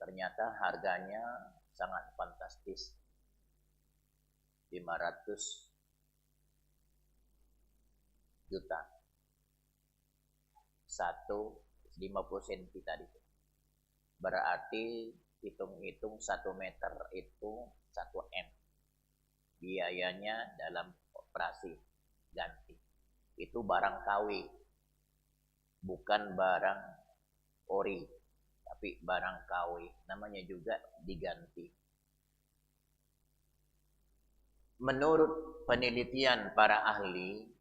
ternyata harganya sangat fantastis. 500 juta. 50 senti tadi. Berarti hitung-hitung 1 meter itu 1 M. Biayanya dalam operasi ganti. Itu barang KW. Bukan barang ori, tapi barang KW. Namanya juga diganti. Menurut penelitian para ahli,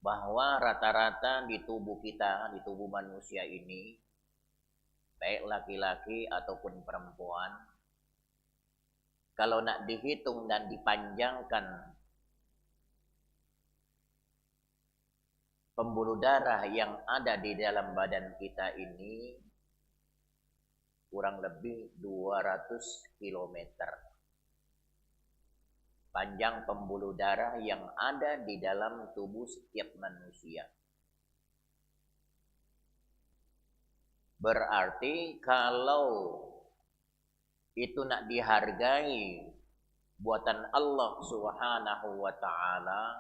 bahwa rata-rata di tubuh kita, di tubuh manusia ini, baik laki-laki ataupun perempuan, kalau nak dihitung dan dipanjangkan pembuluh darah yang ada di dalam badan kita ini kurang lebih 200 kilometer. Panjang pembuluh darah yang ada di dalam tubuh setiap manusia. Berarti kalau itu nak dihargai buatan Allah Subhanahu wa ta'ala,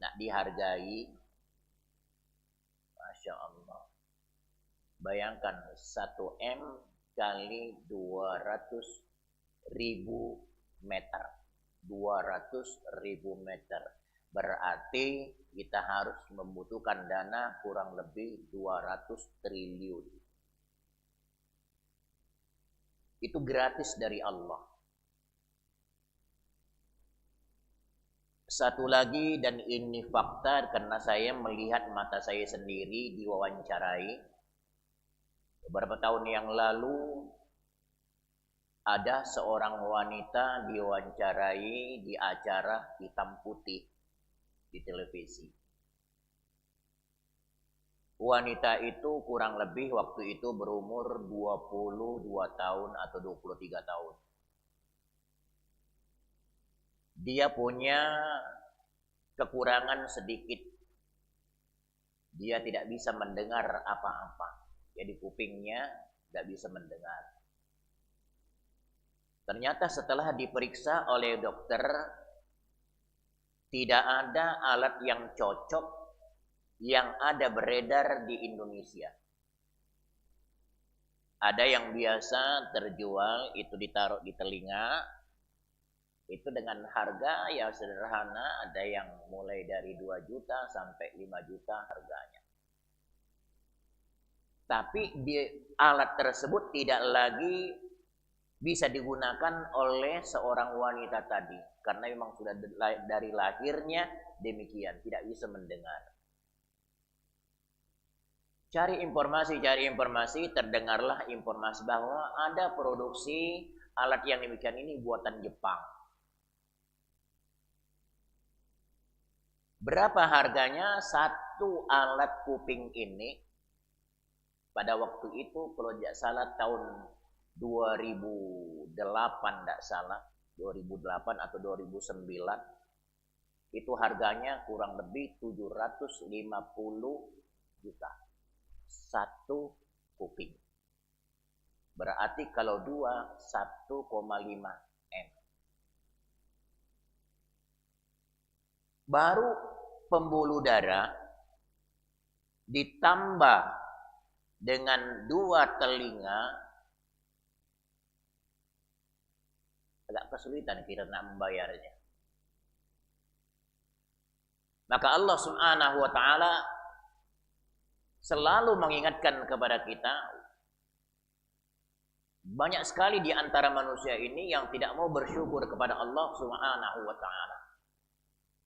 nak dihargai, Masya Allah. Bayangkan 1 M kali 200.000 meter. 200.000 meter. Berarti kita harus membutuhkan dana kurang lebih 200 triliun. Itu gratis dari Allah. Satu lagi, dan ini fakta karena saya melihat mata saya sendiri diwawancarai. Beberapa tahun yang lalu ada seorang wanita diwawancarai di acara hitam putih di televisi. Wanita itu kurang lebih waktu itu berumur 22 tahun atau 23 tahun. Dia punya kekurangan sedikit. Dia tidak bisa mendengar apa-apa. Jadi kupingnya tidak bisa mendengar. Ternyata setelah diperiksa oleh dokter, tidak ada alat yang cocok yang ada beredar di Indonesia. Ada yang biasa terjual, itu ditaruh di telinga, itu dengan harga yang sederhana, ada yang mulai dari 2 juta sampai 5 juta harganya. Tapi alat tersebut tidak lagi bisa digunakan oleh seorang wanita tadi. Karena memang sudah dari lahirnya demikian, tidak bisa mendengar. Cari informasi, terdengarlah informasi bahwa ada produksi alat yang demikian ini buatan Jepang. Berapa harganya satu alat kuping ini? Pada waktu itu kalau tidak salah tahun 2008 tidak salah, 2008 atau 2009, itu harganya kurang lebih 750 juta. Satu kuping. Berarti kalau 2, 1,5 M. Baru pembuluh darah ditambah dengan 2 telinga, agak kesulitan kita nak membayarnya. Maka Allah Subhanahu wa ta'ala selalu mengingatkan kepada kita, banyak sekali di antara manusia ini yang tidak mau bersyukur kepada Allah Subhanahu wa ta'ala.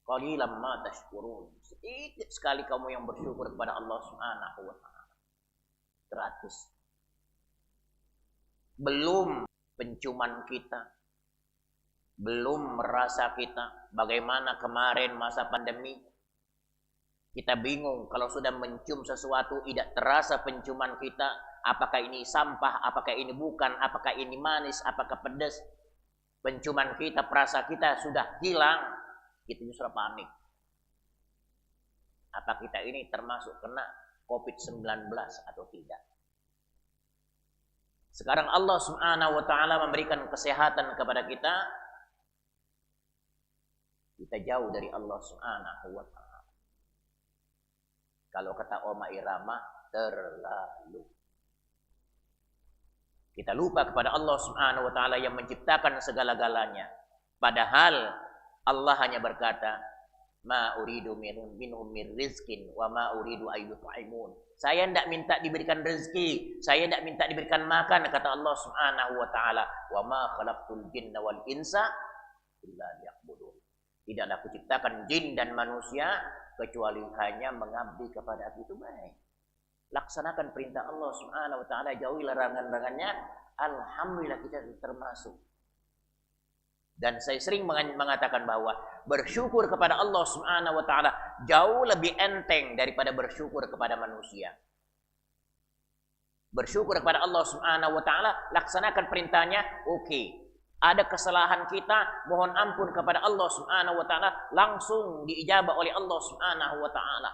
Qalilan ma tashkurun. Sedikit sekali kamu yang bersyukur kepada Allah Subhanahu wa ta'ala. Gratis. Belum penciuman kita, belum merasa kita. Bagaimana kemarin masa pandemi, kita bingung kalau sudah mencium sesuatu tidak terasa penciuman kita, apakah ini sampah, apakah ini bukan, apakah ini manis, apakah pedas. Penciuman kita, perasa kita sudah hilang, kita justru panik. Apa kita ini termasuk kena COVID-19 atau tidak? Sekarang Allah Subhanahu wa taala memberikan kesehatan kepada kita. Kita jauh dari Allah Subhanahu wa taala. Kalau kata Oma Irama, terlalu. Kita lupa kepada Allah Subhanahu wa taala yang menciptakan segala-galanya. Padahal Allah hanya berkata, "Ma uridu minhum min rizkin wa ma uridu ayyut'imun." Saya tidak minta diberikan rezeki, saya tidak minta diberikan makan, kata Allah Subhanahu wa taala, "Wa ma khalaqtul jinna wal insa illa liya'budun." Tidaklah aku ciptakan jin dan manusia kecuali hanya mengabdi kepada aku. Itu baik. Laksanakan perintah Allah Subhanahu wa taala, jauhi larangan-larangannya. Alhamdulillah kita termasuk. Dan saya sering mengatakan bahwa bersyukur kepada Allah Subhanahu wa taala jauh lebih enteng daripada bersyukur kepada manusia. Bersyukur kepada Allah Subhanahu wa taala, laksanakan perintahnya, oke. Ada kesalahan kita, mohon ampun kepada Allah Subhanahu wa taala, langsung diijabah oleh Allah Subhanahu wa taala.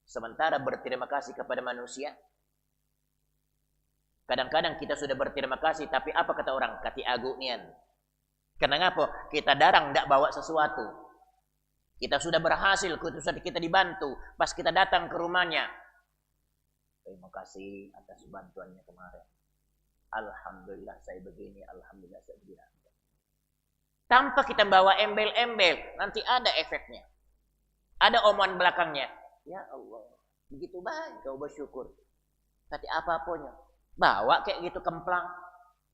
Sementara berterima kasih kepada manusia, kadang-kadang kita sudah berterima kasih, tapi apa kata orang? Kati agunian. Kenapa? Kita darang tidak bawa sesuatu. Kita sudah berhasil, kita dibantu. Pas kita datang ke rumahnya, terima kasih atas bantuannya kemarin. Alhamdulillah saya begini, alhamdulillah saya begini. Tanpa kita bawa embel-embel, nanti ada efeknya. Ada omongan belakangnya. Ya Allah, begitu baik kau bersyukur. Tapi apa-apanya. Bawa kayak gitu kemplang,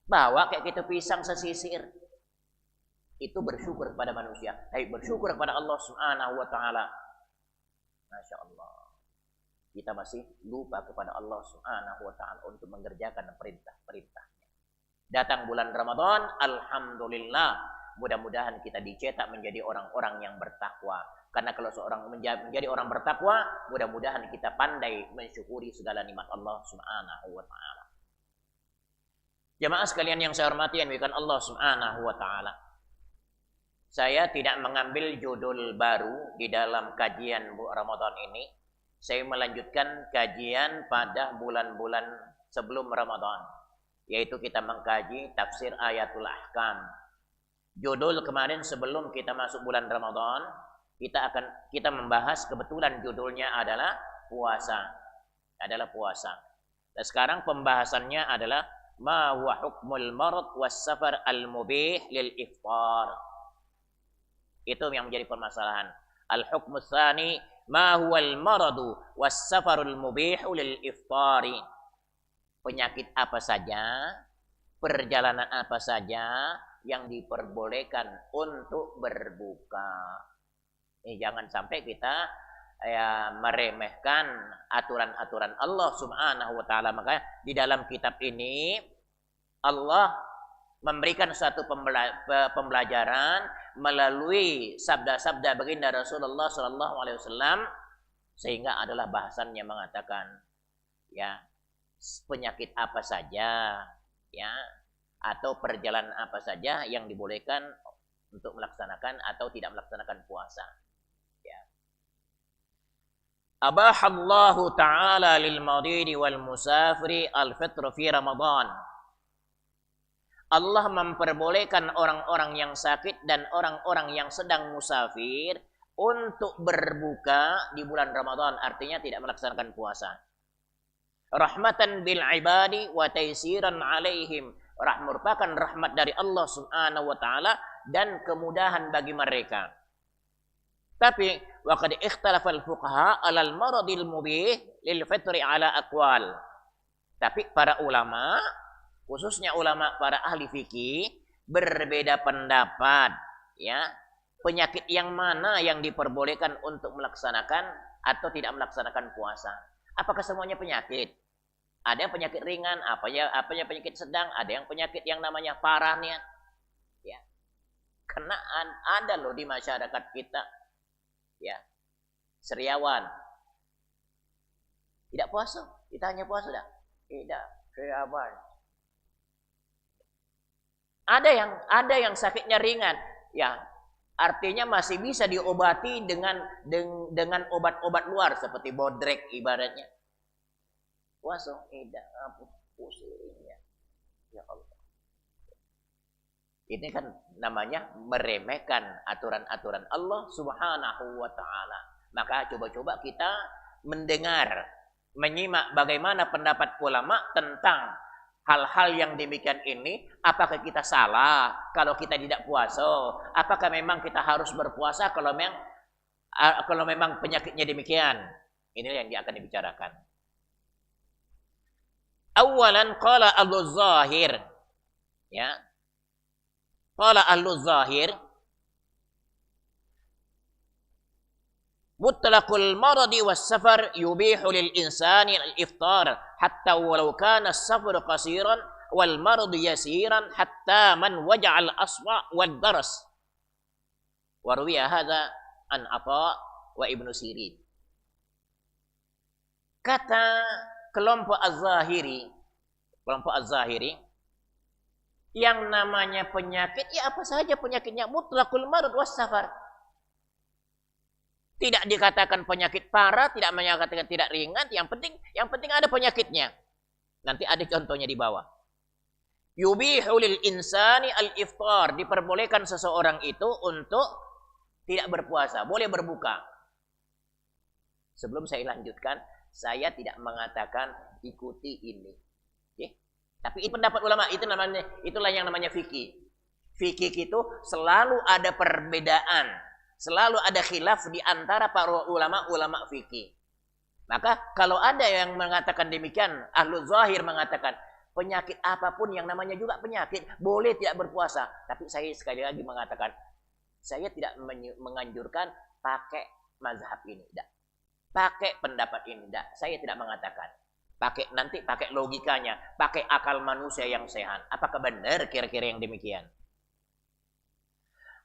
bawa kayak gitu pisang sesisir. Itu bersyukur kepada manusia. Tapi bersyukur kepada Allah Subhanahu wa taala, Masya Allah, kita masih lupa kepada Allah Subhanahu wa taala untuk mengerjakan perintah-perintahnya. Datang bulan Ramadan, alhamdulillah, mudah-mudahan kita dicetak menjadi orang-orang yang bertakwa. Karena kalau seorang menjadi orang bertakwa, mudah-mudahan kita pandai mensyukuri segala nikmat Allah Subhanahu wa taala. Jamaah sekalian yang saya hormati, yang dimuliakan Allah Subhanahu wa taala. Saya tidak mengambil judul baru di dalam kajian Ramadan ini. Saya melanjutkan kajian pada bulan-bulan sebelum Ramadan, yaitu kita mengkaji tafsir Ayatul Ahkam. Judul kemarin sebelum kita masuk bulan Ramadan, kita membahas, kebetulan judulnya adalah puasa. Dan sekarang pembahasannya adalah ma huwa hukmul marad was safar al mubih lil iftar. Itu yang menjadi permasalahan. Al hukmu tsani ma huwal maradu was safarul mubih lil iftari. Penyakit apa saja, perjalanan apa saja yang diperbolehkan untuk berbuka. Jangan sampai kita meremehkan aturan-aturan Allah Subhanahu wa taala. Makanya di dalam kitab ini Allah memberikan suatu pembelajaran melalui sabda-sabda baginda Rasulullah sallallahu alaihi wasallam, sehingga adalah bahasannya mengatakan ya penyakit apa saja ya atau perjalanan apa saja yang dibolehkan untuk melaksanakan atau tidak melaksanakan puasa. Ya. Abahallahu ta'ala lil maridi wal musafiri al-fitr fi Ramadan. Allah memperbolehkan orang-orang yang sakit dan orang-orang yang sedang musafir untuk berbuka di bulan Ramadan, artinya tidak melaksanakan puasa. Rahmatan bil ibadi wa taisiran alaihim. Merupakan rahmat dari Allah Subhanahu wa taala dan kemudahan bagi mereka. Tapi waqad ikhtalafa al-fuqaha 'ala al-maradil mubih lil fitri 'ala aqwal. Tapi para ulama, khususnya ulama para ahli fikih, berbeda pendapat ya, penyakit yang mana yang diperbolehkan untuk melaksanakan atau tidak melaksanakan puasa. Apakah semuanya penyakit? Ada yang penyakit ringan, apa yang penyakit sedang, ada yang penyakit yang namanya parahnya. Ya. Karena ada loh di masyarakat kita ya, seriawan. Tidak puasa, ditanya puasa dah. Tidak, seriawan. Ada yang sakitnya ringan, ya artinya masih bisa diobati dengan obat-obat luar seperti bodrek ibaratnya. Puasa tidak apa pusingnya. Ya Allah. Ini kan namanya meremehkan aturan-aturan Allah Subhanahu wa taala. Maka coba-coba kita mendengar, menyimak bagaimana pendapat ulama tentang hal-hal yang demikian ini. Apakah kita salah kalau kita tidak puasa? Apakah memang kita harus berpuasa kalau memang penyakitnya demikian? Inilah yang akan dibicarakan. Awalan qala al-Zahir, ya. Qala al-Zahir mutlaqul maradi was safar yubihu lil insani al-iftar hatta walau kana as-safar qasiran wal marad yasiran hatta man waja'al aswa wad daras. Wa ruwiya hadza an Atha wa Ibnu Sirin. Kata kelompok Az-Zahiri, yang namanya penyakit, ya apa saja penyakitnya, mutlaqul marad was safar. Tidak dikatakan penyakit parah, tidak menyatakan tidak ringan, yang penting ada penyakitnya. Nanti ada contohnya di bawah. Yubihu lil insani al-iftar, diperbolehkan seseorang itu untuk tidak berpuasa, boleh berbuka. Sebelum saya lanjutkan, saya tidak mengatakan ikuti ini. Tapi itu pendapat ulama, itulah yang namanya fikih. Fikih itu selalu ada perbedaan, selalu ada khilaf di antara para ulama fikih. Maka kalau ada yang mengatakan demikian, Ahlul Zahir mengatakan penyakit apapun yang namanya juga penyakit boleh tidak berpuasa. Tapi saya sekali lagi mengatakan, saya tidak menganjurkan pakai mazhab ini, tidak. Pakai pendapat ini, tidak. Saya tidak mengatakan. Pakai logikanya, pakai akal manusia yang sehat. Apakah benar kira-kira yang demikian?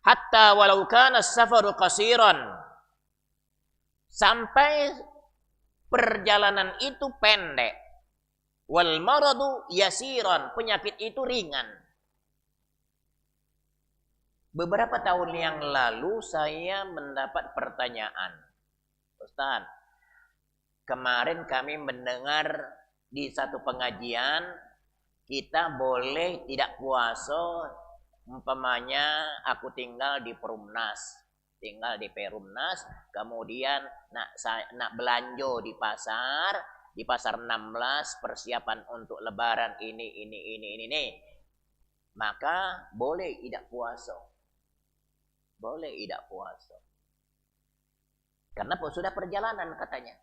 Hatta walau kana safaru qasiran, sampai perjalanan itu pendek. Wal maradu yasiran, penyakit itu ringan. Beberapa tahun yang lalu saya mendapat pertanyaan, Ustaz, kemarin kami mendengar di satu pengajian kita boleh tidak puasa, umpamanya aku tinggal di Perumnas, kemudian nak belanja di pasar 16 persiapan untuk lebaran ini. Maka boleh tidak puasa. Karena sudah perjalanan katanya.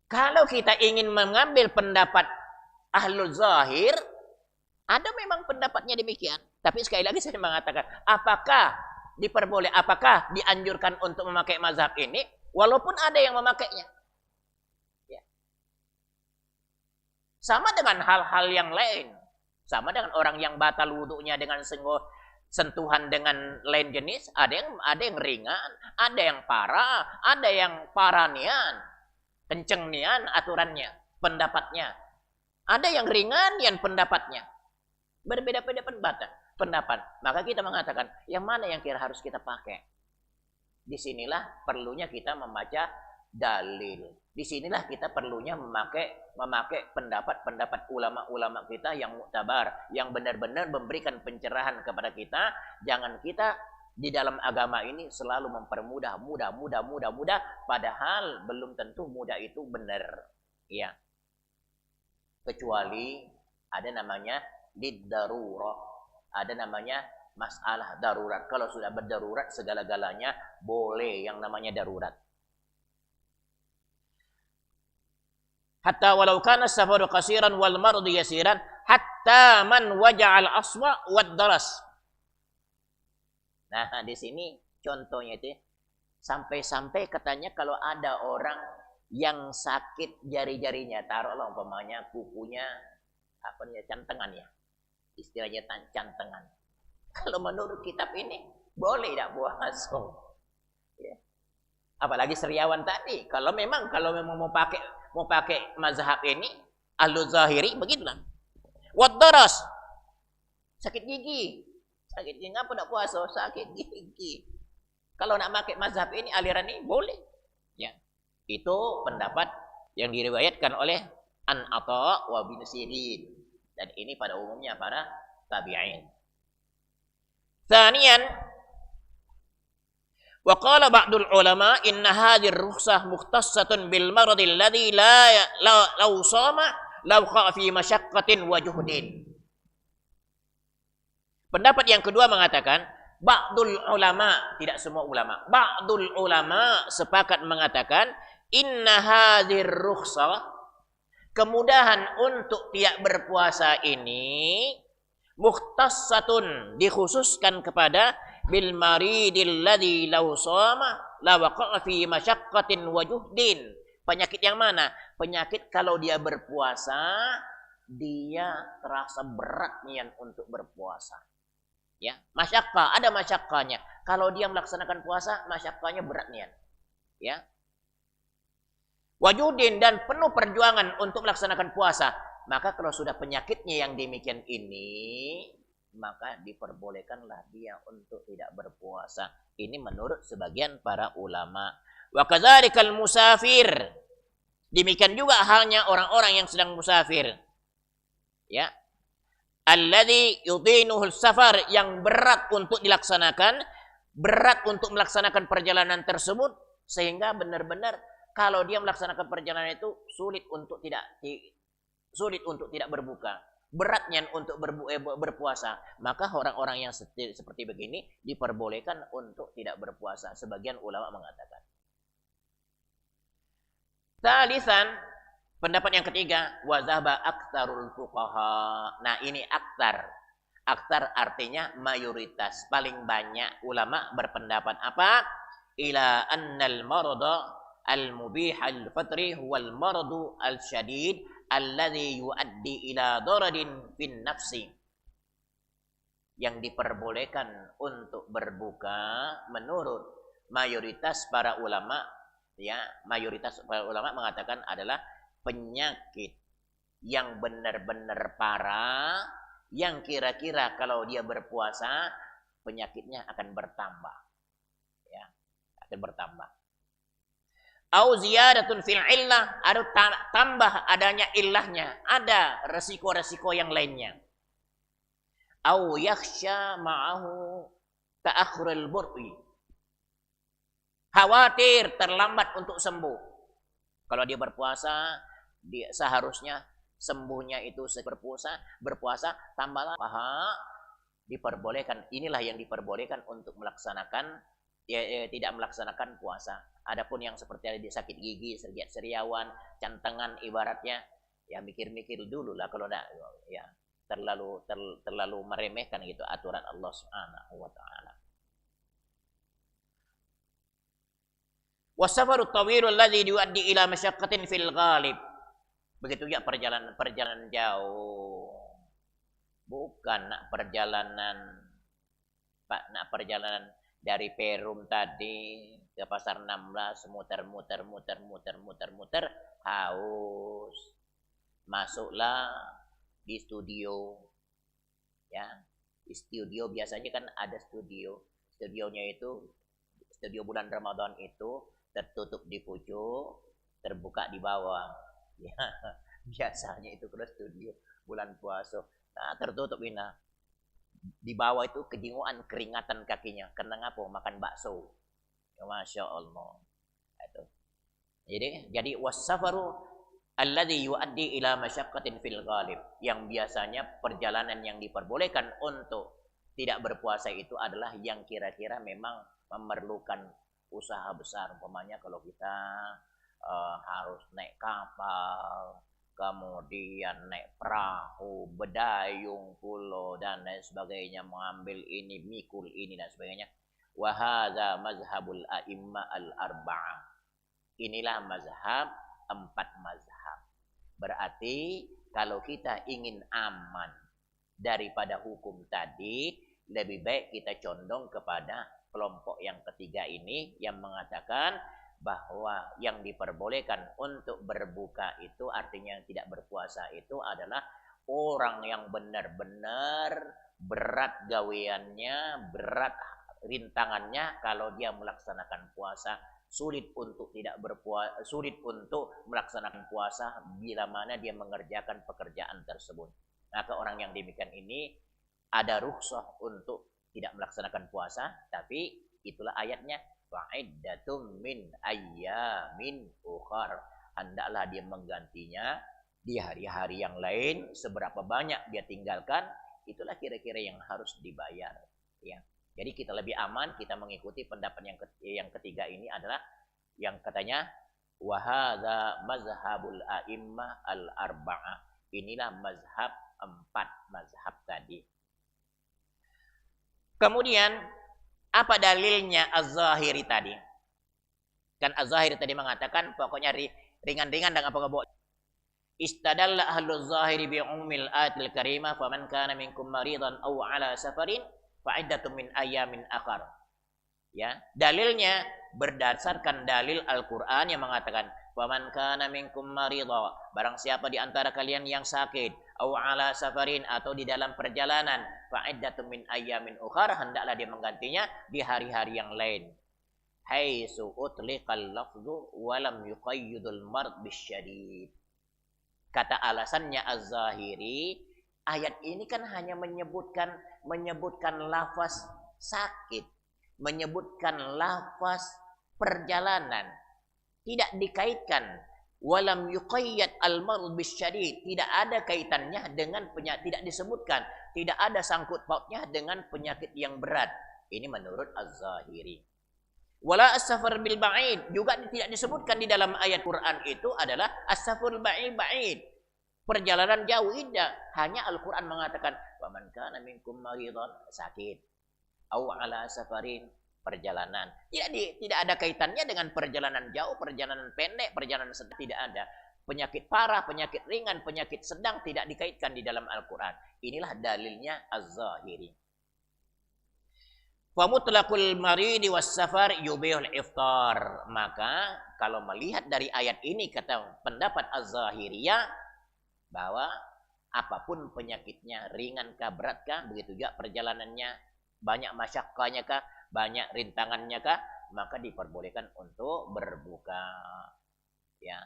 Kalau kita ingin mengambil pendapat Ahlul Zahir, ada memang pendapatnya demikian. Tapi sekali lagi saya mengatakan, apakah dianjurkan untuk memakai mazhab ini, walaupun ada yang memakainya. Ya. Sama dengan hal-hal yang lain. Sama dengan orang yang batal wudunya dengan sentuhan dengan lain jenis, ada yang ringan, ada yang parah, ada yang paranian. Kenceng nian aturannya, pendapatnya. Ada yang ringan yang pendapatnya. Berbeda-beda pendapat. Maka kita mengatakan, yang mana yang kira harus kita pakai? Disinilah perlunya kita membaca dalil. Disinilah kita perlunya memakai pendapat ulama-ulama kita yang muktabar, yang benar-benar memberikan pencerahan kepada kita. Jangan kita di dalam agama ini selalu mempermudah, mudah, padahal belum tentu mudah itu benar. Ya. Kecuali ada namanya lid-darurah, ada namanya masalah darurat. Kalau sudah berdarurat segala-galanya boleh yang namanya darurat. Hatta walau kana safaru qasiran wal mardu yasiran hatta man waja'al aswa wad daras. Nah, di sini contohnya itu sampai-sampai katanya kalau ada orang yang sakit jari-jarinya, taruhlah umpamanya kukunya cantengan ya. Istilahnya cantengan. Kalau menurut kitab ini boleh tidak puasa. Ya. Apalagi Seriawan tadi, kalau memang mau pakai mazhab ini Ahlul Zahiri begitulah. Wad daras, sakit gigi. Sakit gigi ngapa nak puasa? Sakit gigi. Kalau nak pakai mazhab ini, aliran ini boleh. Ya. Itu pendapat yang diriwayatkan oleh An Atha wa bin Sirin, dan ini pada umumnya para tabi'in. Tsaniyan, wa qala ba'dul ulama inna hadhihi ar-rukhsah mukhtassatun bil marad alladhi law sama law kha fi masyaqqatin wa juhdin. Pendapat yang kedua mengatakan, ba'dul ulama, tidak semua ulama, ba'dul ulama sepakat mengatakan inna hadhihi ar-rukhsah, kemudahan untuk tidak berpuasa ini mukhtassatun, dikhususkan kepada bil maridil ladzi law shama la waqa'a fi masyaqqatin wa juhdin. Penyakit yang mana? Penyakit kalau dia berpuasa dia terasa berat niat untuk berpuasa. Ya, masyaqqah, ada masyaqqahnya. Kalau dia melaksanakan puasa, masyaqqahnya berat niat. Ya. Wajudin, dan penuh perjuangan untuk melaksanakan puasa. Maka kalau sudah penyakitnya yang demikian ini, maka diperbolehkanlah dia untuk tidak berpuasa. Ini menurut sebagian para ulama. Wa kadzalikal musafir, demikian juga halnya orang-orang yang sedang musafir. Ya. Alladzi yudinuhul safar, yang berat untuk dilaksanakan, berat untuk melaksanakan perjalanan tersebut, sehingga benar-benar kalau dia melaksanakan perjalanan itu sulit untuk tidak berbuka, beratnya untuk berpuasa, maka orang-orang yang seperti begini diperbolehkan untuk tidak berpuasa. Sebagian ulama mengatakan. Tsalisan, pendapat yang ketiga, wa dzahaba aktsarul fuqaha. Nah, ini aktsar. Aktsar artinya mayoritas, paling banyak ulama berpendapat apa? Ila annal marada al-mubih al-fatri huwal maradu al-syadid alladhi yuaddi ila daradin fin nafsi. Yang diperbolehkan untuk berbuka menurut mayoritas para ulama, ya, mayoritas para ulama mengatakan adalah penyakit yang benar-benar parah, yang kira-kira kalau dia berpuasa penyakitnya akan bertambah. Ya, akan bertambah. Au ziyadatun fil illah, ada tambah adanya illahnya, ada resiko-resiko yang lainnya. Au yakhsha ma'ahu ta'akhurul bur'i, khawatir terlambat untuk sembuh. Kalau dia berpuasa, dia seharusnya sembuhnya itu berpuasa tambahlah paha, diperbolehkan. Inilah yang diperbolehkan untuk melaksanakan tidak melaksanakan puasa. Adapun yang seperti ada sakit gigi, seriawan, cantengan ibaratnya, ya mikir-mikir dulu lah kalau enggak ya terlalu meremehkan gitu aturan Allah Subhanahu wa taala. Wasafarut tawilul ladzi yuaddi ila masyaqqatin fil ghalib. Begitu juga perjalanan jauh. Bukan perjalanan dari Perum tadi ke Pasar 16 muter haus. Masuklah di studio. Ya. Di studio biasanya kan ada studio. Studionya itu studio bulan Ramadan itu tertutup di pucuk, terbuka di bawah. Ya, biasanya itu kalau studio bulan puasa. Nah, tertutup ini. Di bawah itu kejinguan, keringatan kakinya. Karena apa? Makan bakso. Ya, Masya Allah. Itu. Jadi wasafaru alladhi yuaddi ila masyaqqatin fil ghalib. Yang biasanya perjalanan yang diperbolehkan untuk tidak berpuasa itu adalah yang kira-kira memang memerlukan usaha besar. Umpamanya kalau kita harus naik kapal, kemudian naik perahu, bedayung, pulau dan lain sebagainya, mengambil ini, mikul ini dan sebagainya. Wa hadza mazhabul a'imma al-arba'ah. Inilah mazhab 4 mazhab. Berarti kalau kita ingin aman daripada hukum tadi, lebih baik kita condong kepada kelompok yang ketiga ini yang mengatakan bahwa yang diperbolehkan untuk berbuka itu, artinya yang tidak berpuasa itu adalah orang yang benar-benar berat gaweannya, berat rintangannya kalau dia melaksanakan puasa sulit untuk tidak berpuasa, sulit untuk melaksanakan puasa bila mana dia mengerjakan pekerjaan tersebut. Maka orang yang demikian ini ada rukhsah untuk tidak melaksanakan puasa, tapi itulah ayatnya, fa'iddatum min ayyamin ukhar. Hendaklah dia menggantinya di hari-hari yang lain, seberapa banyak dia tinggalkan, itulah kira-kira yang harus dibayar, ya. Jadi kita lebih aman, kita mengikuti pendapat yang ketiga ini adalah yang katanya wa hadza mazhabul a'immah al-arba'ah. Inilah mazhab 4 mazhab tadi. Kemudian apa dalilnya Az-Zahiri tadi? Kan Az-Zahiri tadi mengatakan pokoknya ringan-ringan dan apa boleh. Istadalla ahlul zahiri bi umumil ayatil karimah faman kana minkum maridan aw ala safarin fa'iddatun min ayyamin akhar. Ya, dalilnya berdasarkan dalil Al-Qur'an yang mengatakan faman kana minkum marida, barang siapa di antara kalian yang sakit, aw ala safarin atau di dalam perjalanan, fa'iddatun min ayyamin ukhar, hendaklah dia menggantinya di hari-hari yang lain. Haitsu utliqal lafdhu wa lam yuqayyidul mard bisyadid. Kata alasannya Az-Zahiri, ayat ini kan hanya menyebutkan lafaz sakit, menyebutkan lafaz perjalanan, tidak dikaitkan walam yuqayyad al-marad bisyadid, tidak ada kaitannya dengan penyakit, tidak disebutkan, tidak ada sangkut pautnya dengan penyakit yang berat. Ini menurut Az-Zahiri. Wala as-safar bil ba'id, juga tidak disebutkan di dalam ayat Quran itu adalah as-safarul ba'id, perjalanan jauh, tidak. Hanya Al-Quran mengatakan waman kana minkum maridan, sakit, aw ala safarin, perjalanan. Tidak ada kaitannya dengan perjalanan jauh, perjalanan pendek, perjalanan sedang, tidak ada. Penyakit parah, penyakit ringan, penyakit sedang tidak dikaitkan di dalam Al-Quran. Inilah dalilnya Az-Zahiri. Wa mutlaqul maridi was safar yubihul iftar. Maka kalau melihat dari ayat ini, kata pendapat Az-Zahiriyah, bahwa apapun penyakitnya, ringan kah, berat kah, begitu juga perjalanannya, banyak masyakkahnya kah, banyak rintangannya kah, maka diperbolehkan untuk berbuka, ya.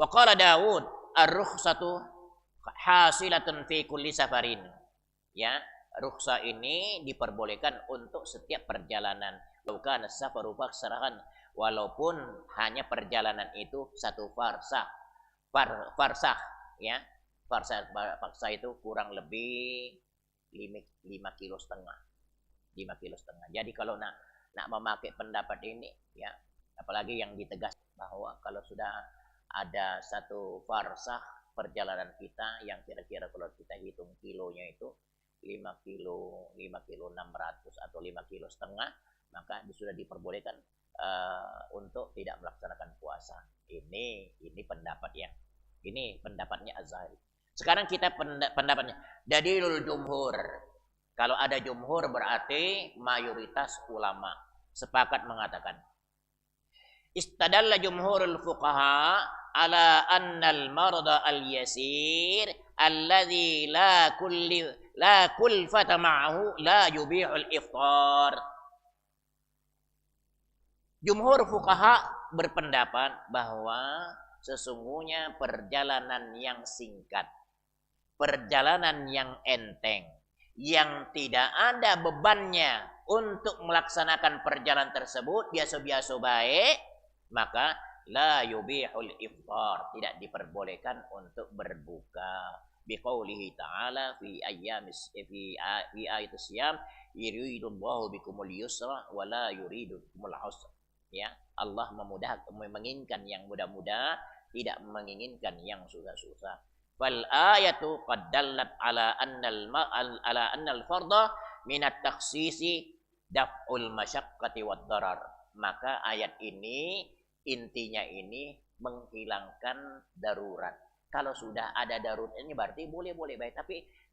Wa qala Daud ar-rukhsatu hasilatun fi kulli safarin. Ya, rukhsah ini diperbolehkan untuk setiap perjalanan. Bukan safaru faksarahan, walaupun hanya perjalanan itu satu farsah. Farsah, ya. Farsah itu kurang lebih 5,5 kilo. 5,5 kilo. Jadi kalau nak memakai pendapat ini, ya, apalagi yang ditegas bahwa kalau sudah ada satu farsah perjalanan kita yang kira-kira kalau kita hitung kilonya itu 5 kilo 600 atau 5,5 kilo, maka sudah diperbolehkan untuk tidak melaksanakan puasa. Ini pendapatnya. Ini pendapatnya Az-Zahiri. Sekarang kita pendapatnya dalilul jumhur. Kalau ada jumhur berarti mayoritas ulama sepakat mengatakan istadalla jumhurul fuqaha ala annal marada al-yasir alladhi la kulfata ma'ahu la yubihul iftar. Jumhur fuqaha berpendapat bahwa sesungguhnya perjalanan yang singkat, perjalanan yang enteng, yang tidak ada bebannya untuk melaksanakan perjalanan tersebut biasa-biasa baik, maka la yubihul iftar, tidak diperbolehkan untuk berbuka. Biqaulihi ta'ala fi ayatis siyam yuridullahu bikumul yusra wa la yuridu bikumul usra. Ya, Allah menginginkan yang mudah-mudah, tidak menginginkan yang susah-susah. Fal ayatu qad dallat ala annal farda min at-takhsisi daf'ul masyaqqati wad darar. Maka ayat ini intinya ini menghilangkan darurat. Kalau sudah ada darurat ini berarti boleh baik,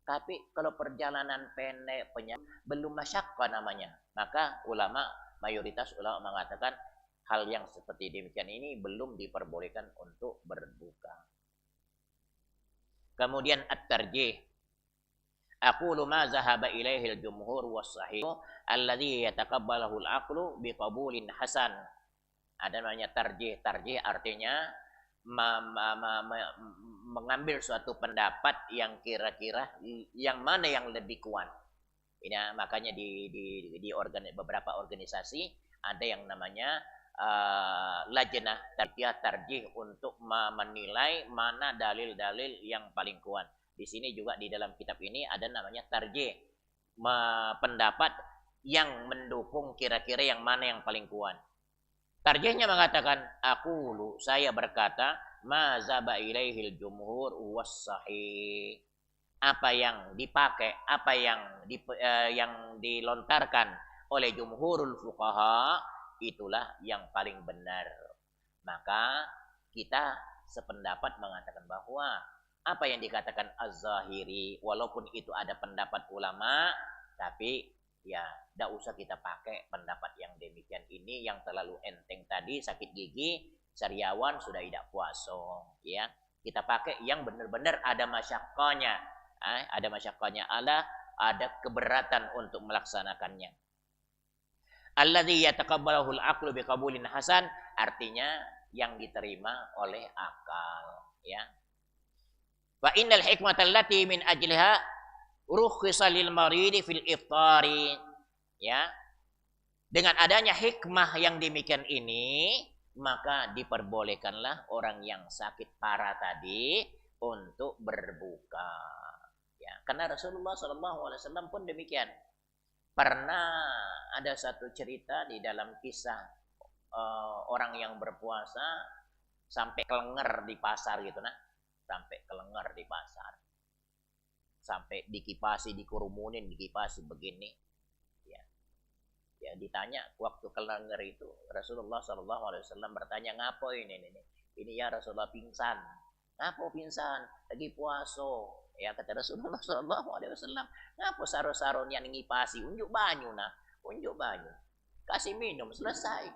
tapi kalau perjalanan pendek belum masyaqqah namanya, maka mayoritas ulama mengatakan hal yang seperti demikian ini belum diperbolehkan untuk berbuka. Kemudian at-tarjih. Aqulu ma zahaba ilaihi al-jumhur was-sahih alladhi yataqabbalahu al-aqlu biqabulin hasan. Ada namanya tarjih. Tarjih artinya mengambil suatu pendapat yang kira-kira yang mana yang lebih kuat. Ini makanya di beberapa organisasi ada yang namanya lajnah tarjih untuk menilai mana dalil-dalil yang paling kuat. Di sini juga di dalam kitab ini ada namanya tarjih, pendapat yang mendukung kira-kira yang mana yang paling kuat. Tarjihnya mengatakan, saya berkata, ma zaba ilaihil jumhur was sahih. Apa yang dipakai, apa yang dilontarkan oleh jumhurul fuqaha, itulah yang paling benar. Maka kita sependapat mengatakan bahwa apa yang dikatakan Az-Zahiri, walaupun itu ada pendapat ulama, tapi ya tidak usah kita pakai pendapat yang demikian ini yang terlalu enteng tadi, sakit gigi, sariawan sudah tidak puasa, ya. Kita pakai yang benar-benar ada masyaqqahnya, ada masyaqqahnya, ada keberatan untuk melaksanakannya. Alladzi yataqabbalahu al-aqlu biqabulin hasan, artinya yang diterima oleh akal, ya. Wa innal hikmata allati min ajliha rukhisa lil maridi fil iftari, ya. Dengan adanya hikmah yang demikian ini, maka diperbolehkanlah orang yang sakit parah tadi untuk berbuka, ya. Karena Rasulullah SAW pun demikian. Pernah ada satu cerita di dalam kisah orang yang berpuasa sampai kelenger di pasar gitu, nah, sampai kelenger di pasar. Sampai dikipasi, dikerumunin, dikipasi begini, ya. Ya ditanya waktu kelenger itu, Rasulullah SAW bertanya, ngapo ini ya Rasulullah pingsan. Ngapo pingsan? Lagi puaso. Ya kata Rasulullah SAW, ngapo saro-saro yang ngipasi? Unjuk banyu nah, unjuk banyu. Kasih minum, selesai.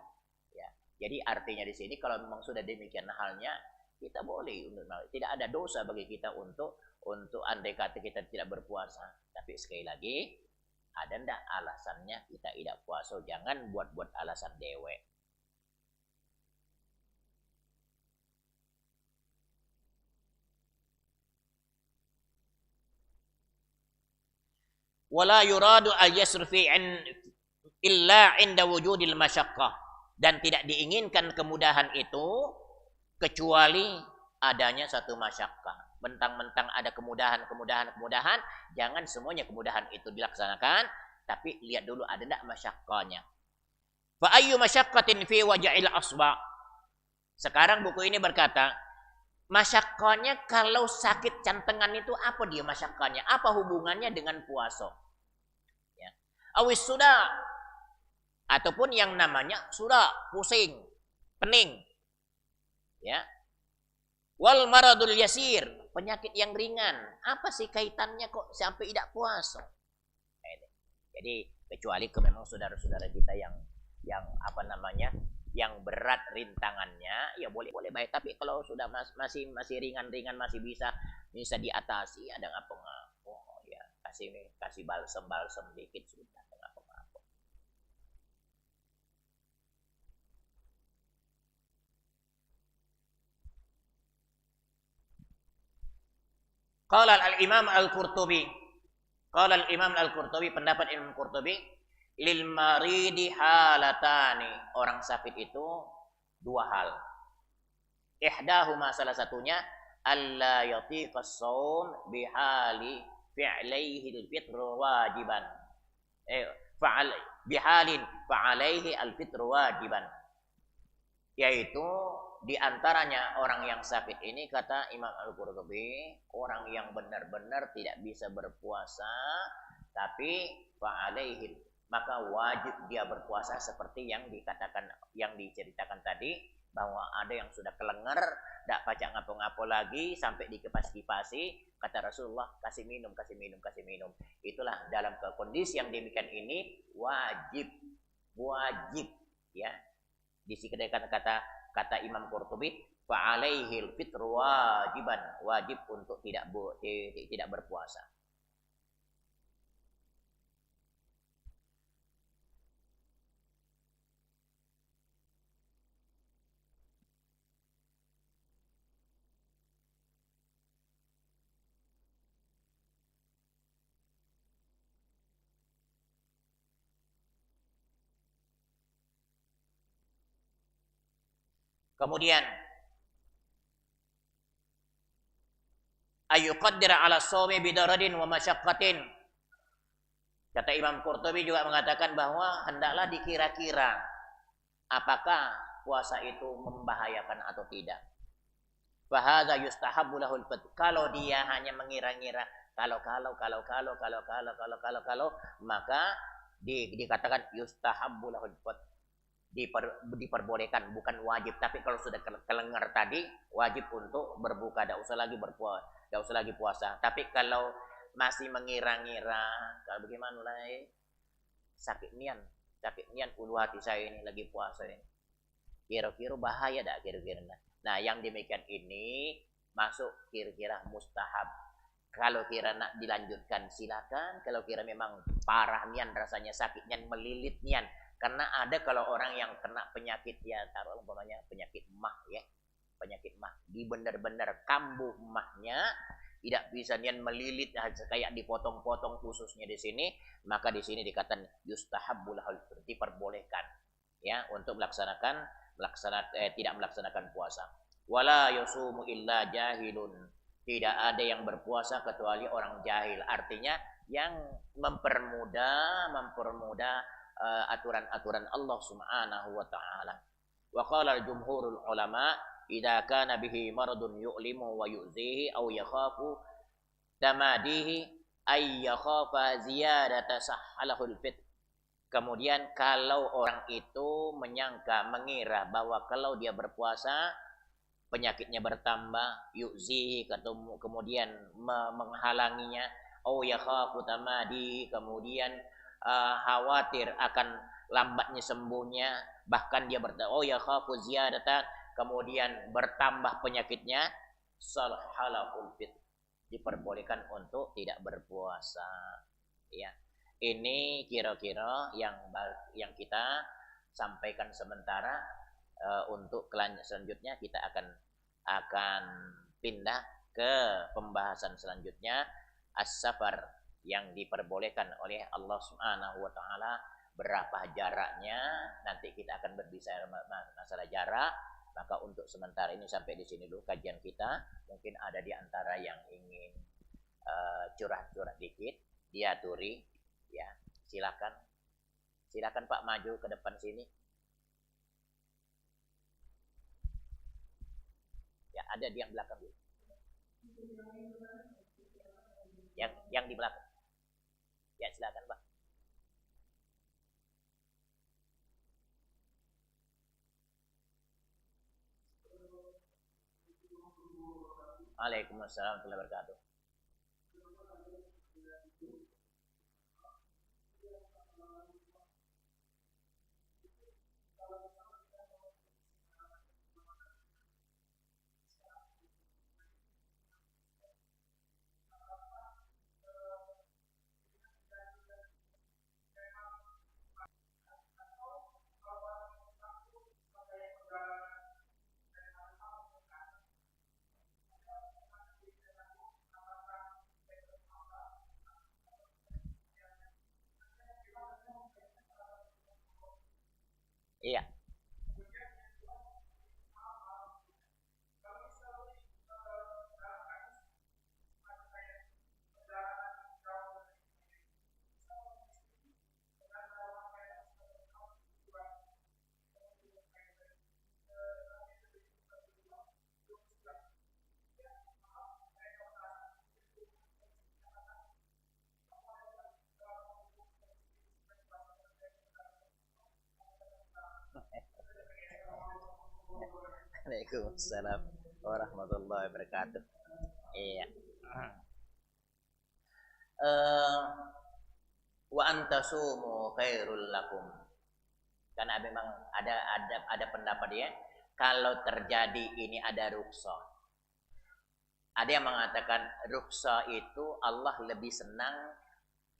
Ya. Jadi artinya di sini kalau memang sudah demikian halnya, kita boleh, tidak ada dosa bagi kita untuk andai kata kita tidak berpuasa. Tapi sekali lagi, ada ndak alasannya kita tidak puasa? Jangan buat-buat alasan dewek. Wala yuradu al-yasru illa inda wujudil masyaqqah, dan tidak diinginkan kemudahan itu kecuali adanya satu masyaqqah. Mentang-mentang ada kemudahan, jangan semuanya kemudahan itu dilaksanakan, tapi lihat dulu ada enggak masyaqqahnya. Fa ayyu masyaqqatin fi waja'il asba. Sekarang buku ini berkata, masyaqqahnya kalau sakit jantengan itu apa dia masyaqqahnya? Apa hubungannya dengan puasa? Ya. Awis sudah, ataupun yang namanya sudah pusing, pening. Ya. Wal maradul yasir, penyakit yang ringan. Apa sih kaitannya kok sampai tidak puasa? Jadi kecuali memang saudara-saudara kita yang apa namanya, yang berat rintangannya, ya boleh baik. Tapi kalau sudah masih ringan-ringan, masih bisa diatasi, ada ngapa-ngapa, ya kasih balsem dikit sudah, ada ngapa-ngapa. Qala al-Imam Al-Qurtubi. Qala al-Imam Al-Qurtubi, pendapat Imam Qurtubi, lil maridi halatani. Orang sakit itu dua hal. Ihdahuma, salah satunya, alla yatiqa as-shaum bihali fi'laihi al-fitr wajiban. Bihalin fa'alaihi al-fitr wajiban. Yaitu di antaranya orang yang sakit ini, kata Imam Al-Qurtubi, orang yang benar-benar tidak bisa berpuasa, tapi fa'alaihi, maka wajib dia berpuasa seperti yang diceritakan tadi, bahwa ada yang sudah kelenger, tidak pacak ngapo-ngapo lagi, sampai dikipasi, kata Rasulullah, kasih minum. Itulah dalam kondisi yang demikian ini wajib, ya. Di sini kata Imam Qurtubi, fa'alaihil fitr wajiban, wajib untuk tidak berpuasa. Kemudian ayyuqaddira ala shaumi bidaradin wa masyaqqatin. Kata Imam Qurtubi juga mengatakan bahwa hendaklah dikira-kira apakah puasa itu membahayakan atau tidak. Fahadza yustahabbu lahul fat. Kalau dia hanya mengira-ngira kalau, maka dikatakan yustahabbu lahul fat. Diperbolehkan, bukan wajib. Tapi kalau sudah kelengar tadi, wajib untuk berbuka, tidak usah lagi puasa. Tapi kalau masih mengira-ngira, kalau bagaimana lah, sakit nian ulu hati saya ini lagi puasa ini, kira-kira bahaya tak kira-kira. Nah, yang demikian ini masuk kira-kira mustahab. Kalau kira nak dilanjutkan silakan. Kalau kira memang parah nian, rasanya sakit nian, melilit nian. Karena ada kalau orang yang kena penyakit, ya taruh umpamanya penyakit mah ya. Penyakit mah, di benar-benar kambuh mahnya, tidak bisa nian melilit kayak dipotong-potong khususnya di sini, maka di sini dikatakan yustahabbul lahul, diperbolehkan ya untuk tidak melaksanakan puasa. Wala yusumu illa jahilun. Tidak ada yang berpuasa kecuali orang jahil. Artinya yang mempermudah aturan-aturan Allah Subhanahu wa taala. Wa qala jumhurul ulama idza kana bihi maradun yu'limu wa yu'zihi aw yakhafu tamadihi ay yakhafa ziyadata sahhalahul fit. Kemudian kalau orang itu mengira bahwa kalau dia berpuasa penyakitnya bertambah, yu'zihi, kemudian menghalanginya, aw yakhafu tamadihi, kemudian khawatir akan lambatnya sembuhnya, bahkan dia oh ya khafu ziyadatan, kemudian bertambah penyakitnya, salhalahul fit, diperbolehkan untuk tidak berpuasa ya. Ini kira-kira yang kita sampaikan sementara. Untuk selanjutnya kita akan pindah ke pembahasan selanjutnya, as-safar, yang diperbolehkan oleh Allah Subhanahu wa taala. Berapa jaraknya? Nanti kita akan berbicara masalah jarak. Maka untuk sementara ini sampai di sini dulu kajian kita. Mungkin ada di antara yang ingin curhat-curhat dikit, diaturi ya. Silakan Pak, maju ke depan sini. Ya, ada di yang belakang dulu. Yang di belakang. Ya, silakan Pak. Waalaikumsalam warahmatullahi wabarakatuh. Iya. Waalaikumsalam warahmatullahi wabarakatuh. Iya. Wa antasumu khairul lakum. Karena memang ada pendapat ya, kalau terjadi ini ada rukhsah. Ada yang mengatakan rukhsah itu Allah lebih senang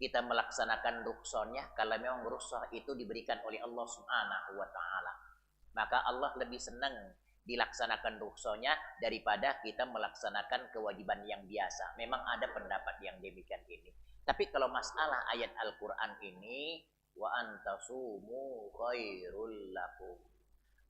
kita melaksanakan rukhsahnya kalau memang rukhsah itu diberikan oleh Allah Subhanahu wa taala. Maka Allah lebih senang dilaksanakan rukhsahnya daripada kita melaksanakan kewajiban yang biasa. Memang ada pendapat yang demikian ini. Tapi kalau masalah ayat Al-Qur'an ini, wa antasumu khairul lakum,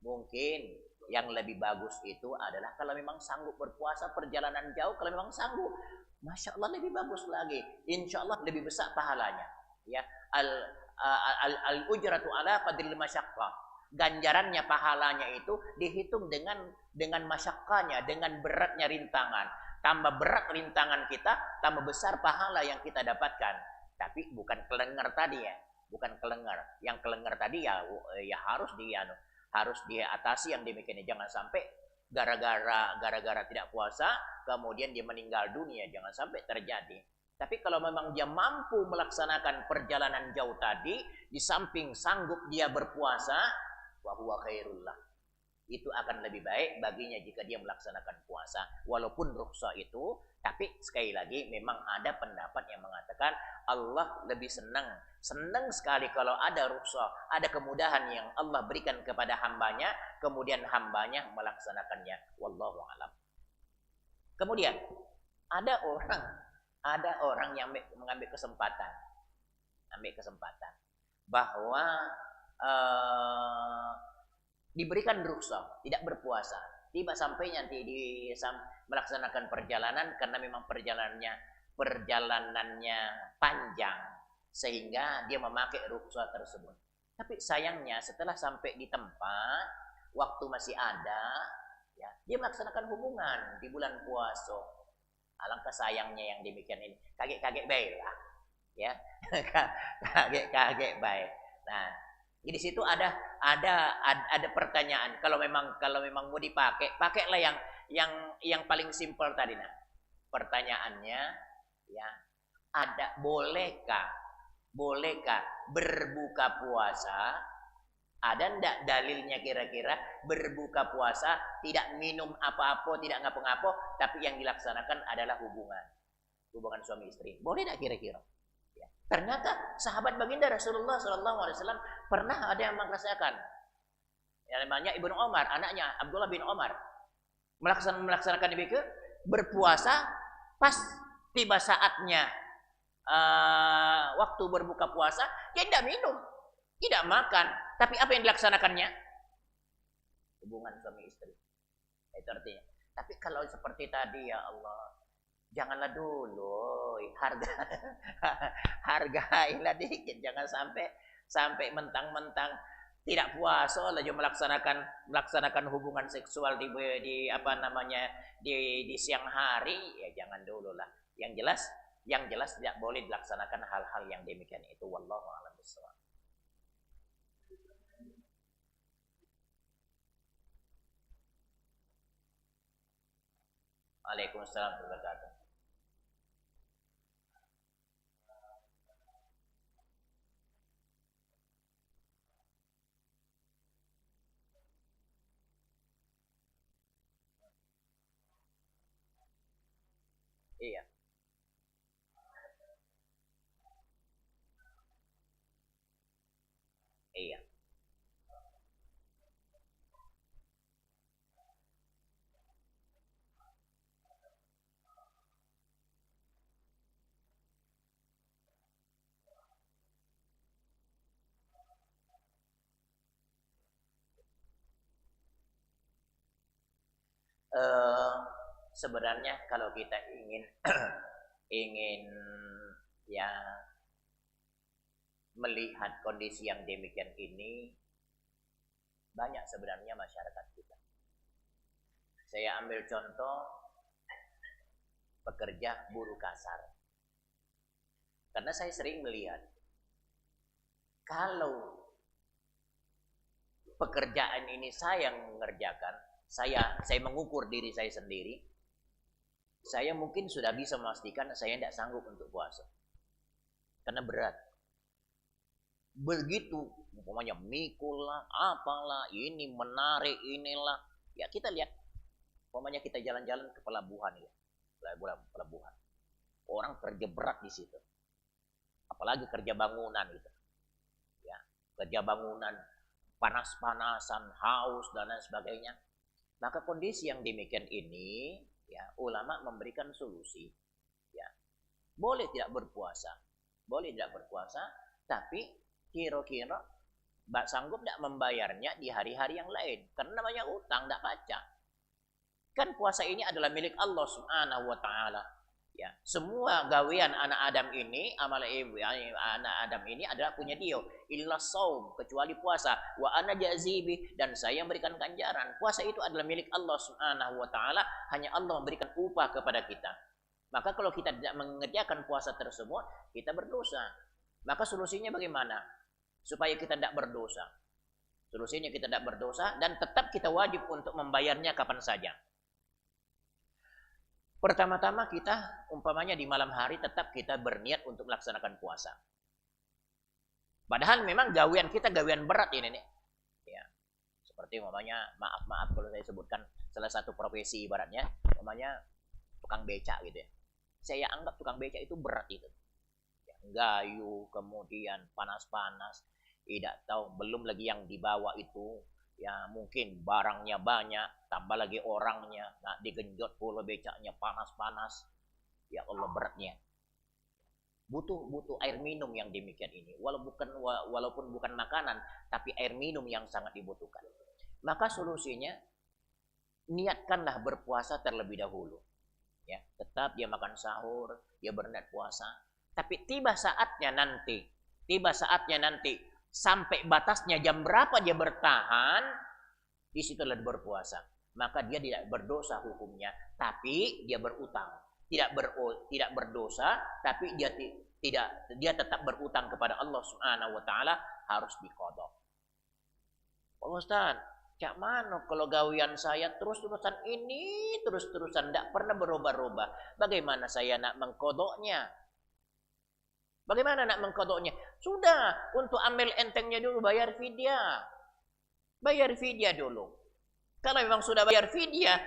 mungkin yang lebih bagus itu adalah kalau memang sanggup berpuasa perjalanan jauh, kalau memang sanggup, masya Allah lebih bagus lagi, insya Allah lebih besar pahalanya. Ya, al ujratu ala qadril masyaqqah. Ganjarannya, pahalanya itu dihitung dengan masyakkahnya, dengan beratnya rintangan. Tambah berat rintangan kita, tambah besar pahala yang kita dapatkan. Tapi bukan kelengar tadi ya, bukan kelengar. Yang kelengar tadi ya harus diatasi yang demikian. Jangan sampai gara-gara tidak puasa kemudian dia meninggal dunia, jangan sampai terjadi. Tapi kalau memang dia mampu melaksanakan perjalanan jauh tadi, di samping sanggup dia berpuasa, wa huwa khairullah. Itu akan lebih baik baginya jika dia melaksanakan puasa. Walaupun rukhsah itu, tapi sekali lagi memang ada pendapat yang mengatakan Allah lebih senang sekali kalau ada rukhsah, ada kemudahan yang Allah berikan kepada hambanya, kemudian hambanya melaksanakannya. Wallahu a'lam. Kemudian ada orang yang mengambil kesempatan, bahwa diberikan rukhsah tidak berpuasa, tiba sampai nanti melaksanakan perjalanan karena memang perjalanannya panjang sehingga dia memakai rukhsah tersebut. Tapi sayangnya setelah sampai di tempat, waktu masih ada, ya, dia melaksanakan hubungan di bulan puasa. Alangkah sayangnya yang demikian ini. Kaget-kaget baik lah, ya. Kaget-kaget baik. Nah, di situ ada pertanyaan. Kalau memang mau dipakai, pakailah yang paling simpel tadi. Nah, pertanyaannya, ya, bolehkah berbuka puasa? Ada ndak dalilnya kira-kira berbuka puasa tidak minum apa-apa, tidak ngapa-ngapa, tapi yang dilaksanakan adalah hubungan suami istri? Boleh ndak kira-kira? Ya. Ternyata sahabat baginda Rasulullah SAW pernah ada yang merasakan. Yang namanya Ibnu Umar, anaknya Abdullah bin Umar, melaksanakan demikian, berpuasa pas tiba saatnya waktu berbuka puasa, dia tidak minum, tidak makan, tapi apa yang dilaksanakannya? Hubungan suami istri. Itu artinya. Tapi kalau seperti tadi, ya Allah, janganlah dulu hargailah dikit, jangan sampai mentang-mentang tidak puasa lalu melaksanakan hubungan seksual di siang hari, ya jangan dulu lah. Yang jelas tidak boleh dilaksanakan hal-hal yang demikian itu. Wallahu a'lam bishawab. Waalaikumsalam warahmatullahi wabarakatuh. Iya. Iya. Sebenarnya kalau kita ingin ingin ya melihat kondisi yang demikian ini, banyak sebenarnya masyarakat kita. Saya ambil contoh pekerja buruh kasar. Karena saya sering melihat kalau pekerjaan ini saya yang mengerjakan, saya mengukur diri saya sendiri, saya mungkin sudah bisa memastikan saya tidak sanggup untuk puasa. Karena berat. Begitu, umpamanya mikul lah, apalah, ini menarik, inilah. Ya kita lihat, umpamanya kita jalan-jalan ke pelabuhan ya. Pelabuhan. Orang kerja berat di situ. Apalagi kerja bangunan gitu. Ya, kerja bangunan, panas-panasan, haus dan lain sebagainya. Maka kondisi yang demikian ini, ya, ulama memberikan solusi. Ya, boleh tidak berpuasa, tapi kira-kira sanggup tidak membayarnya di hari-hari yang lain. Karena namanya utang, tidak baca. Kan puasa ini adalah milik Allah Subhanahu wa taala. Ya, semua gawean anak Adam ini, amal ibu anak Adam ini adalah punya dia. Illa saum, kecuali puasa. Wa ana jazibi, dan saya memberikan ganjaran. Puasa itu adalah milik Allah Subhanahu wa taala, hanya Allah memberikan upah kepada kita. Maka kalau kita tidak mengerjakan puasa tersebut, kita berdosa. Maka solusinya bagaimana? Supaya kita tidak berdosa. Solusinya kita tidak berdosa dan tetap kita wajib untuk membayarnya kapan saja. Pertama-tama kita umpamanya di malam hari tetap kita berniat untuk melaksanakan puasa. Padahal memang gawean kita gawean berat ini nih. Ya. Seperti umpamanya maaf kalau saya sebutkan salah satu profesi ibaratnya umpamanya tukang becak gitu ya. Saya anggap tukang becak itu berat itu. Ya, gayu, kemudian panas-panas, tidak tahu belum lagi yang dibawa itu ya mungkin barangnya banyak, tambah lagi orangnya, nah digenjot pula becaknya panas-panas. Ya Allah beratnya. Butuh air minum yang demikian ini. Walaupun bukan makanan, tapi air minum yang sangat dibutuhkan. Maka solusinya niatkanlah berpuasa terlebih dahulu. Ya, tetap dia makan sahur, dia berniat puasa. Tapi tiba saatnya nanti sampai batasnya jam berapa dia bertahan, disitulah berpuasa. Maka dia tidak berdosa hukumnya, tapi dia berutang. Tidak berdosa, tapi dia tetap berutang kepada Allah Subhanahu wa taala, harus diqadha. Pak Ustaz, cak mana kalau gawian saya terus-terusan ini, terus-terusan tidak pernah berubah-ubah. Bagaimana saya nak mengqadhanya? Bagaimana nak mengqadhanya? Sudah, untuk ambil entengnya dulu bayar fidyah. Bayar fidyah dulu. Kalau memang sudah bayar fidyah,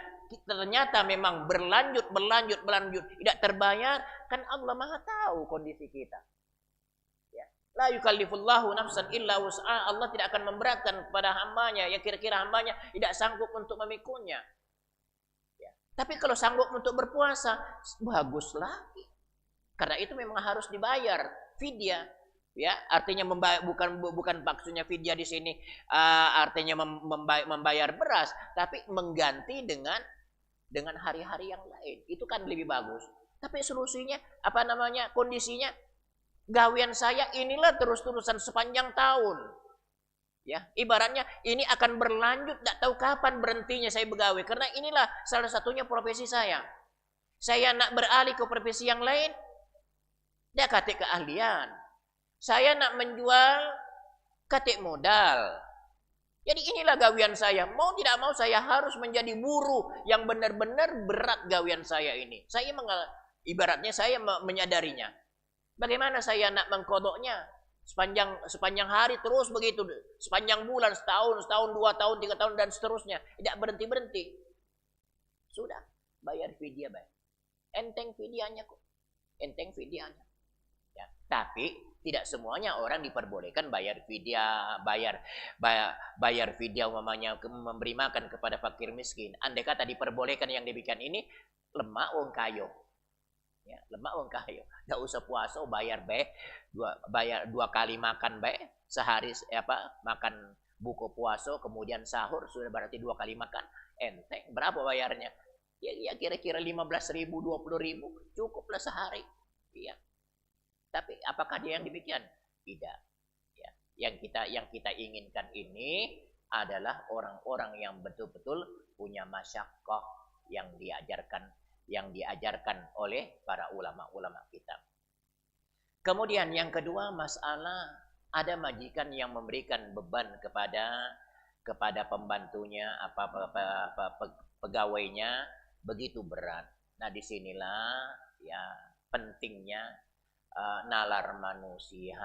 ternyata memang berlanjut, tidak terbayar, kan Allah Maha tahu kondisi kita. Ya. La yukallifullahu nafsan illa wus'aha. Allah tidak akan memberatkan kepada hambanya, ya kira-kira hambanya tidak sanggup untuk memikulnya. Ya. Tapi kalau sanggup untuk berpuasa, bagus lagi. Karena itu memang harus dibayar fidyah. Ya, artinya bukan maksudnya fidyah di sini artinya membayar beras, tapi mengganti dengan hari-hari yang lain. Itu kan lebih bagus. Tapi solusinya kondisinya gawean saya inilah terus-terusan sepanjang tahun. Ya, ibaratnya ini akan berlanjut, tidak tahu kapan berhentinya saya begawe, karena inilah salah satunya profesi saya. Saya nak beralih ke profesi yang lain, dia katik keahlian. Saya nak menjual katik modal. Jadi inilah gawian saya. Mau tidak mau saya harus menjadi buruh yang benar-benar berat gawian saya ini. Ibaratnya saya menyadarinya. Bagaimana saya nak mengqadhanya? Sepanjang hari terus begitu. Sepanjang bulan, setahun, 2 tahun, 3 tahun dan seterusnya. Tidak berhenti-berhenti. Sudah, bayar fidyah, bayar. Enteng fidyahnya kok. Enteng fidyahnya. Ya, tapi tidak semuanya orang diperbolehkan bayar fidyah, bayar fidyah umpamanya memberi makan kepada fakir miskin. Andai kata diperbolehkan yang demikian ini, lemak wong kayo. Ya, lemak wong kayo. Enggak usah puasa bayar dua kali makan sehari makan buka puasa kemudian sahur sudah berarti 2 kali makan. Enteng. Berapa bayarnya? Ya kira-kira 15.000, 20.000 cukuplah sehari. Iya. Tapi apakah dia yang demikian? Tidak. Ya. Yang kita inginkan ini adalah orang-orang yang betul-betul punya masyaqqah yang diajarkan oleh para ulama-ulama kita. Kemudian yang kedua, masalah ada majikan yang memberikan beban kepada pembantunya, pegawainya begitu berat. Nah, disinilah ya pentingnya nalar manusia.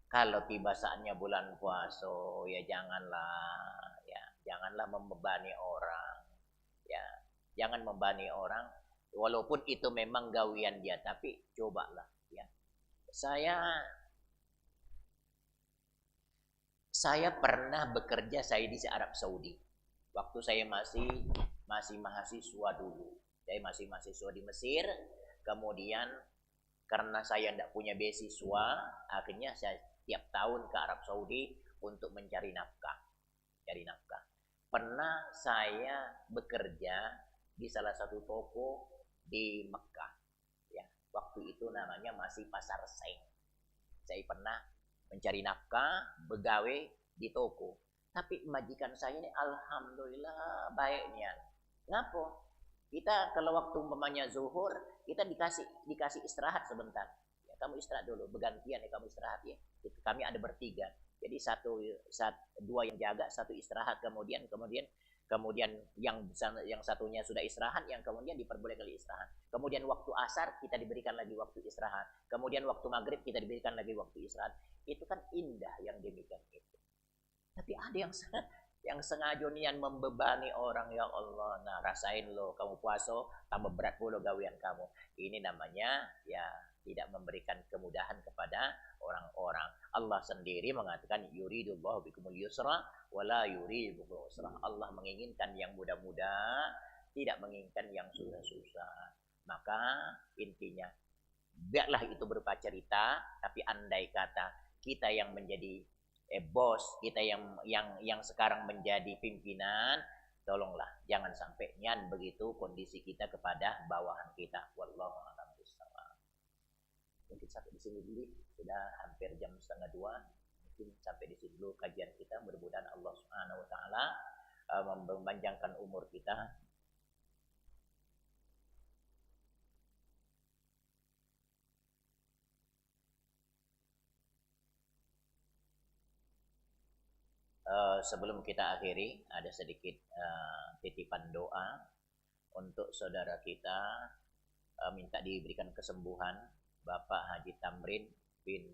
Kalau tiba saatnya bulan puasa, ya janganlah membebani orang. Ya, jangan membebani orang. Walaupun itu memang gawian dia, tapi cobalah. Ya, saya pernah bekerja di Arab Saudi. Waktu saya masih mahasiswa dulu. Saya masih mahasiswa di Mesir. Kemudian karena saya tidak punya beasiswa, akhirnya saya tiap tahun ke Arab Saudi untuk mencari nafkah. Cari nafkah. Pernah saya bekerja di salah satu toko di Mekah. Ya, waktu itu namanya masih Pasar Seng. Saya pernah mencari nafkah, begawe di toko. Tapi majikan saya ini alhamdulillah baiknya. Ngapa? Kita kalau waktu umpamanya zuhur, kita dikasih istirahat sebentar. Ya, kamu istirahat dulu, bergantian ya kamu istirahat ya. Kami ada bertiga. Jadi dua yang jaga, satu istirahat, kemudian yang satunya sudah istirahat, yang kemudian diperbolehkan istirahat. Kemudian waktu asar kita diberikan lagi waktu istirahat. Kemudian waktu maghrib kita diberikan lagi waktu istirahat. Itu kan indah yang demikian itu. Tapi ada yang sengaja nian membebani orang, ya Allah. Nah, rasain lo, kamu puasa tambah berat pula gawean kamu. Ini namanya ya tidak memberikan kemudahan kepada orang-orang. Allah sendiri mengatakan yuridullahu bikumul yusra wala yuridu bikumul usra. Allah menginginkan yang mudah-mudah, tidak menginginkan yang susah-susah. Maka intinya biarlah itu berupa cerita, tapi andai kata kita yang menjadi bos, kita yang sekarang menjadi pimpinan, tolonglah jangan sampai nyan begitu kondisi kita kepada bawahan kita. Wallahu a'lam bishawab. Mungkin sampai di sini dulu, sudah hampir jam 1:30. Mungkin sampai di sini dulu kajian kita. Mudah-mudahan Allah Subhanahu wa taala memanjangkan umur kita. Sebelum kita akhiri, ada sedikit titipan doa untuk saudara kita, minta diberikan kesembuhan Bapak Haji Tamrin bin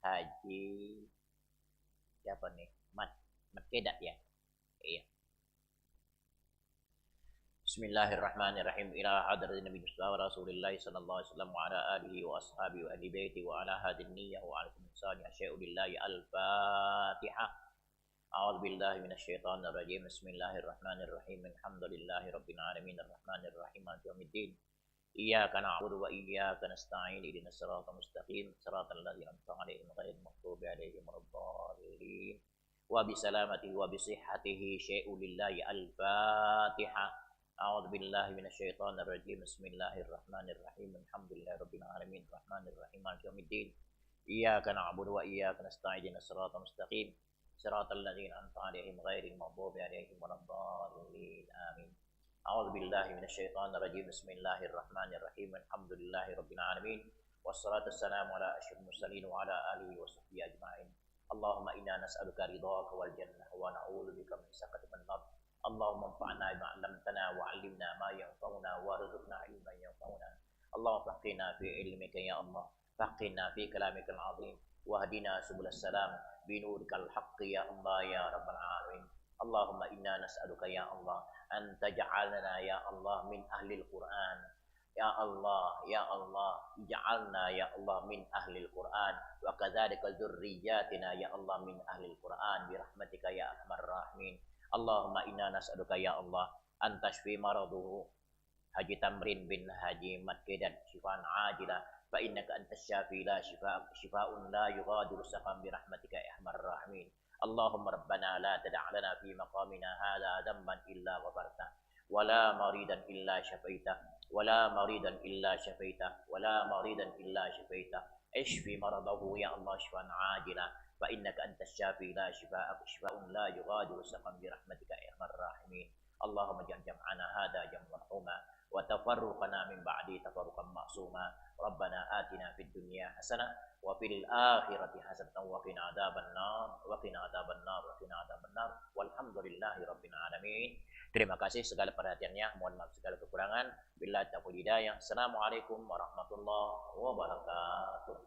Haji siapa nih? Mat Kedat ya. Iya. Bismillahirrahmanirrahim. Ila hadratin Nabi Rasulullah sallallahu alaihi wasallam wa ala alihi wa ashabihi wa ahli baiti wa ala hadin niyyah wa ala insani asya'u lillahi al-Fatihah. أعوذ بالله من الشيطان الرجيم بسم الله الرحمن الرحيم الحمد لله رب العالمين الرحمن الرحيم مالك يوم الدين إياك نعبد وإياك نستعين اهدنا الصراط المستقيم صراط الذين أنعمت عليهم غير المغضوب عليهم ولا الضالين وبسلامته وبصحته شيء لله الفاتحة أعوذ بالله من الشيطان الرجيم بسم الله الرحمن الرحيم الحمد لله رب العالمين الرحمن الرحيم مالك يوم الدين إياك نعبد وإياك نستعين اهدنا الصراط المستقيم صراط الذين أنعمت عليهم غير المغضوب عليهم ولا الضالين آمين أعوذ بالله من الشيطان الرجيم بسم الله الرحمن الرحيم الحمد لله رب العالمين والصلاة والسلام على أشرف المرسلين وعلى آله وصحبه أجمعين اللهم إنا نسألك رضاك والجنة ونعوذ بك من سخطك والنار اللهم انفعنا بما علمتنا وعلمنا ما ينفعنا وارزقنا علما ينفعنا اللهم فقهنا في علمك يا الله فقهنا في كلامك العظيم واهدنا سبل السلام بنورك الحق يا الله يا رب العالمين اللهم إنا نسألك يا الله أن تجعلنا يا الله من أهل القرآن يا الله يا الله اجعلنا يا الله من أهل القرآن وكذلك ذرياتنا يا الله من أهل القرآن برحمتك يا أرحم الراحمين اللهم إنا نسألك يا الله أن تشفي مرضه Haji Tamrin bin Haji Mat Kedat syifaan ajilah fa innaka antas syafi la shifaa'un la yughadiru saqam bi rahmatika ya arhamar rahimin Allahumma rabbana la tada' lana fi maqamina hadha dhanban illa ghafarta wala maridan illa syafaita wala maridan illa syafaita wala maridan illa syafaita ishfi maradahu ya Allah syifaan ajilah fa innaka antas syafi la shifaa'un la yughadiru saqam bi rahmatika ya arhamar rahimin Allahumma ja'al jam'ana hadha jam'an marhuma وتفرقنا من بعد تفرقا معصوما ربنا آتنا في الدنيا حسنة وفي الآخرة حسنة وقنا عذاب النار والحمد لله رب العالمين. Terima kasih segala perhatiannya, mohon maaf segala kekurangan. Billahi taufiq hidayah. Assalamualaikum warahmatullahi wabarakatuh.